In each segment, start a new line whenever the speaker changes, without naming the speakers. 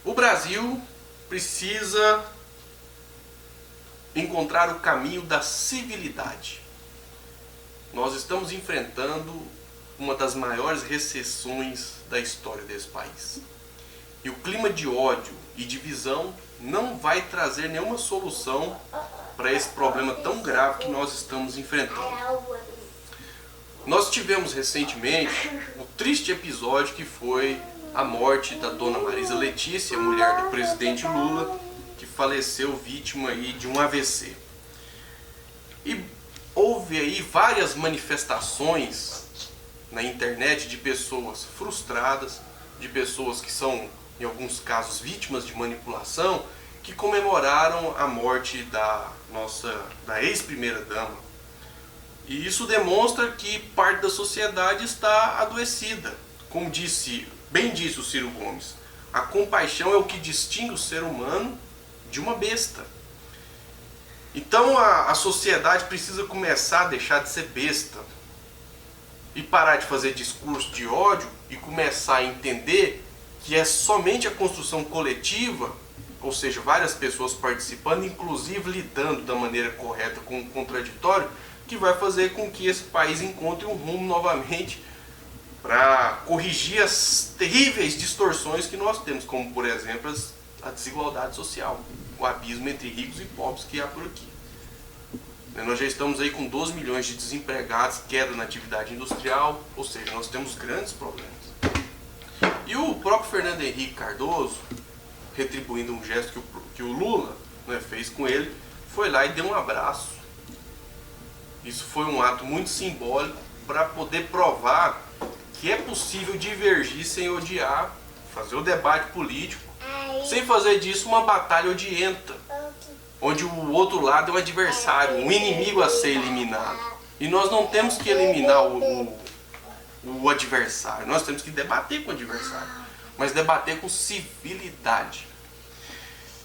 O Brasil precisa encontrar o caminho da civilidade. Nós estamos enfrentando uma das maiores recessões da história desse país. E o clima de ódio e divisão não vai trazer nenhuma solução para esse problema tão grave que nós estamos enfrentando. Nós tivemos recentemente o triste episódio que foi a morte da dona Marisa Letícia, mulher do presidente Lula, que faleceu vítima aí de um AVC. E houve aí várias manifestações na internet de pessoas frustradas, de pessoas que são, em alguns casos, vítimas de manipulação, que comemoraram a morte da ex-primeira-dama. E isso demonstra que parte da sociedade está adoecida. Como bem disse o Ciro Gomes, a compaixão é o que distingue o ser humano de uma besta. Então a sociedade precisa começar a deixar de ser besta e parar de fazer discurso de ódio e começar a entender que é somente a construção coletiva, ou seja, várias pessoas participando, inclusive lidando da maneira correta com o contraditório, que vai fazer com que esse país encontre um rumo novamente para corrigir as terríveis distorções que nós temos, como por exemplo a desigualdade social, o abismo entre ricos e pobres que há por aqui. Nós já estamos aí com 12 milhões de desempregados, queda na atividade industrial, ou seja, nós temos grandes problemas. E o próprio Fernando Henrique Cardoso, retribuindo um gesto que o Lula, né, fez com ele, foi lá e deu um abraço. Isso foi um ato muito simbólico para poder provar que é possível divergir sem odiar, fazer o debate político, sem fazer disso uma batalha odienta, onde o outro lado é um adversário, um inimigo a ser eliminado. E nós não temos que eliminar o adversário, nós temos que debater com o adversário, mas debater com civilidade.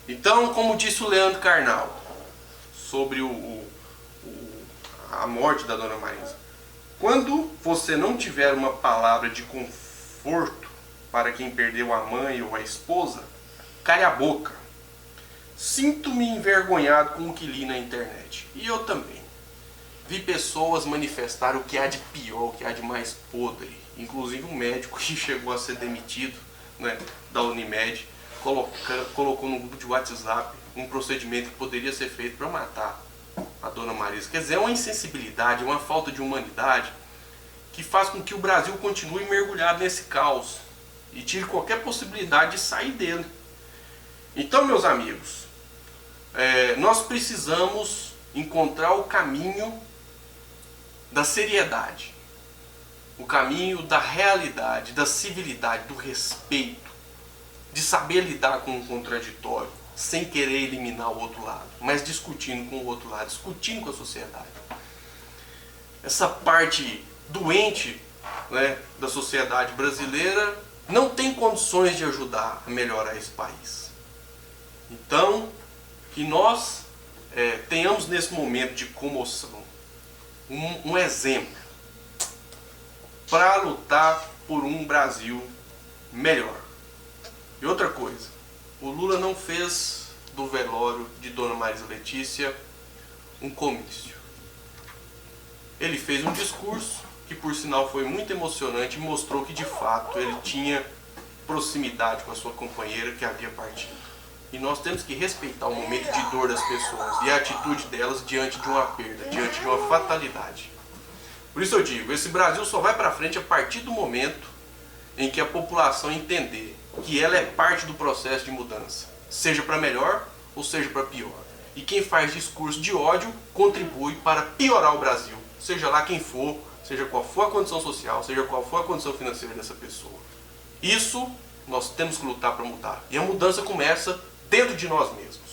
Então, como disse o Leandro Carnal sobre a morte da dona Marisa, quando você não tiver uma palavra de conforto para quem perdeu a mãe ou a esposa, cale a boca. Sinto-me envergonhado com o que li na internet. E eu também. Vi pessoas manifestar o que há de pior, o que há de mais podre. Inclusive um médico que chegou a ser demitido, né, da Unimed, colocou no grupo de WhatsApp um procedimento que poderia ser feito para matar a dona Marisa. Quer dizer, é uma insensibilidade, uma falta de humanidade que faz com que o Brasil continue mergulhado nesse caos e tire qualquer possibilidade de sair dele. Então, meus amigos, nós precisamos encontrar o caminho da seriedade, o caminho da realidade, da civilidade, do respeito, de saber lidar com o contraditório, sem querer eliminar o outro lado, mas discutindo com o outro lado, discutindo com a sociedade. Essa parte doente, né, da sociedade brasileira não tem condições de ajudar a melhorar esse país. Então, que nós tenhamos nesse momento de comoção um exemplo para lutar por um Brasil melhor. E outra coisa, o Lula não fez do velório de dona Marisa Letícia um comício. Ele fez um discurso que, por sinal, foi muito emocionante e mostrou que, de fato, ele tinha proximidade com a sua companheira que havia partido. E nós temos que respeitar o momento de dor das pessoas e a atitude delas diante de uma perda, diante de uma fatalidade. Por isso eu digo, esse Brasil só vai para frente a partir do momento em que a população entender que ela é parte do processo de mudança, seja para melhor ou seja para pior. E quem faz discurso de ódio contribui para piorar o Brasil, seja lá quem for, seja qual for a condição social, seja qual for a condição financeira dessa pessoa. Isso nós temos que lutar para mudar. E a mudança começa dentro de nós mesmos.